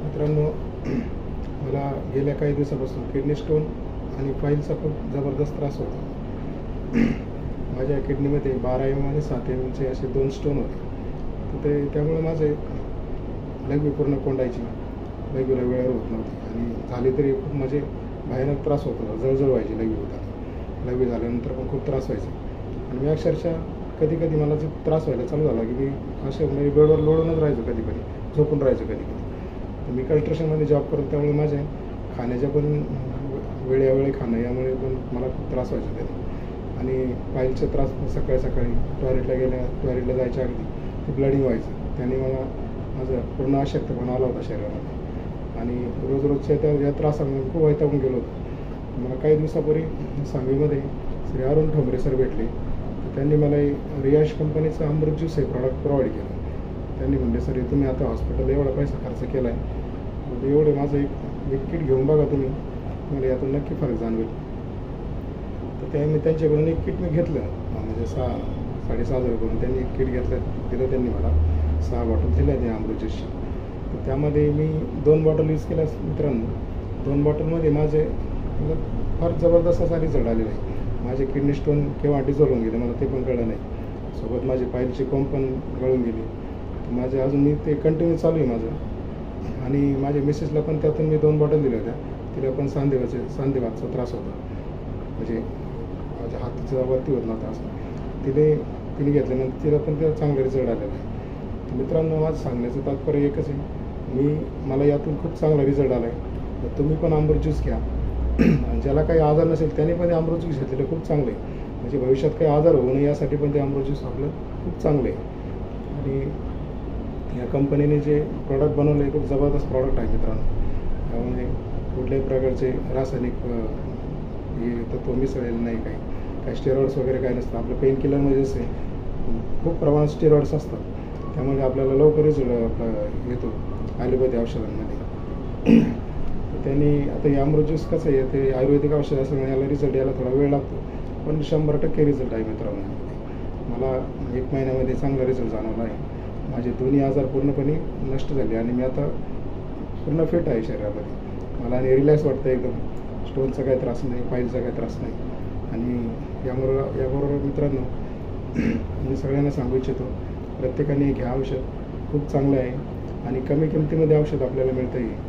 मित्रांनो, मला गेल्या काही दिवसापासून किडनी स्टोन आणि फाईलचा खूप जबरदस्त त्रास होता. माझ्या किडनीमध्ये 12 mm आणि 7 mm असे 2 स्टोन होते. तर त्यामुळे माझे लघवी पूर्ण कोंडायची, लघवीला वेळेवर होत नव्हती आणि झाली तरी खूप म्हणजे भयानक त्रास होत होता. जळजळ व्हायची लघवी होताना. लघवी झाल्यानंतर पण खूप त्रास व्हायचा आणि मी अक्षरशः कधी कधी मला जो त्रास व्हायला चालू झाला की मी असे म्हणजे बेडवर लोळूनच राहायचो, कधी कधी झोपून राहायचो कधी कधी. तर मी कन्स्ट्रक्शनमध्ये जॉब करतो, त्यामुळे माझ्या खाण्याच्या पण वेळोवेळी खाणं यामुळे पण मला खूप त्रास व्हायचा त्याने. आणि पायलचा त्रास सकाळी सकाळी टॉयलेटला जायच्या अगदी ते ब्लडिंग व्हायचं. त्याने मला माझं पूर्ण अशक्तपणा आला होता शरीरामध्ये आणि रोजच्या या त्रासामुळे खूप वैतागून गेलो होतो. मला काही दिवसापूर्वी सांगलीमध्ये श्री अरुण ठोंबरे सर भेटले. त्यांनी मला रियाश कंपनीचं अमृत ज्यूस हे प्रॉडक्ट प्रोव्हाइड केलं. त्यांनी म्हणले, सर तुम्ही आता हॉस्पिटलला एवढा पैसा खर्च केला आहे, एवढे माझं एक किट घेऊन बघा तुम्ही, मला यातून नक्की फरक जाणवेल. तर मी त्यांच्याकडून एक किट मी घेतलं, म्हणजे 6-6.5 करून त्यांनी एक किट दिलं त्यांनी मला. 6 बॉटल दिल्या त्या अमृत ज्यूसची. तर त्यामध्ये मी 2 बॉटल यूज केल्या मित्रांनो. 2 बॉटलमध्ये माझे फार जबरदस्त असा रिझल्ट आलेला आहे. माझे किडनी स्टोन केव्हा डिझॉल्व होऊन गेले मला ते पण कळलं नाही. सोबत माझी पायलची कोंब पण गळून गेली. माझे अजून मी ते कंटिन्यू चालू आहे माझं. आणि माझ्या मिसेसला पण त्यातून मी 2 बॉटल दिल्या होत्या. तिला पण सांधेवातचा त्रास होता, म्हणजे माझ्या हाताचा वरती होत नव्हता असं. तिने घेतल्यानंतर तिला पण त्याचा चांगला रिझल्ट आलेला आहे. तर मित्रांनो, माझं सांगण्याचं तात्पर्य एकच आहे, मला यातून खूप चांगला रिझल्ट आला आहे. तर तुम्ही पण अमृत ज्यूस घ्या. ज्याला काही आजार नसेल त्याने पण ते अमृत ज्यूस घेतलेलं खूप चांगलं आहे. म्हणजे भविष्यात काही आजार होऊ नये यासाठी पण ते अमृत ज्यूस आपलं खूप चांगलं आहे. आणि या कंपनीने जे प्रॉडक्ट बनवलं आहे खूप जबरदस्त प्रॉडक्ट आहे मित्रांनो. त्यामध्ये कुठल्याही प्रकारचे रासायनिक हे तत्व मिसळलेलं नाही, काही स्टेरॉइड्स वगैरे काही नसतं. आपलं पेन किलरमध्ये जसे खूप प्रमाणात स्टेरॉइड्स असतात, त्यामुळे आपल्याला लवकर रिझल्ट येतो ॲलोपॅथी औषधांमध्ये. त्यांनी आता हे अमृत ज्यूस कसं आहे, ते आयुर्वेदिक औषध असल्यामुळे याला रिझल्ट यायला थोडा वेळ लागतो, पण 100% रिझल्ट आहे मित्रांनो. मला 1 महिन्यामध्ये चांगला रिझल्ट जाणवला आहे. माझे दोन्ही आजार पूर्णपणे नष्ट झाले आणि मी आता पूर्ण फिट आहे शरीरामध्ये. मला आणि रिलॅक्स वाटतं एकदम. स्टोनचा काही त्रास नाही, पायलचा काही त्रास नाही. आणि याबरोबर मित्रांनो, मी सगळ्यांना सांगू इच्छितो, प्रत्येकाने घ्या औषध, खूप चांगलं आहे आणि कमी किमतीमध्ये औषध आपल्याला मिळतं आहे.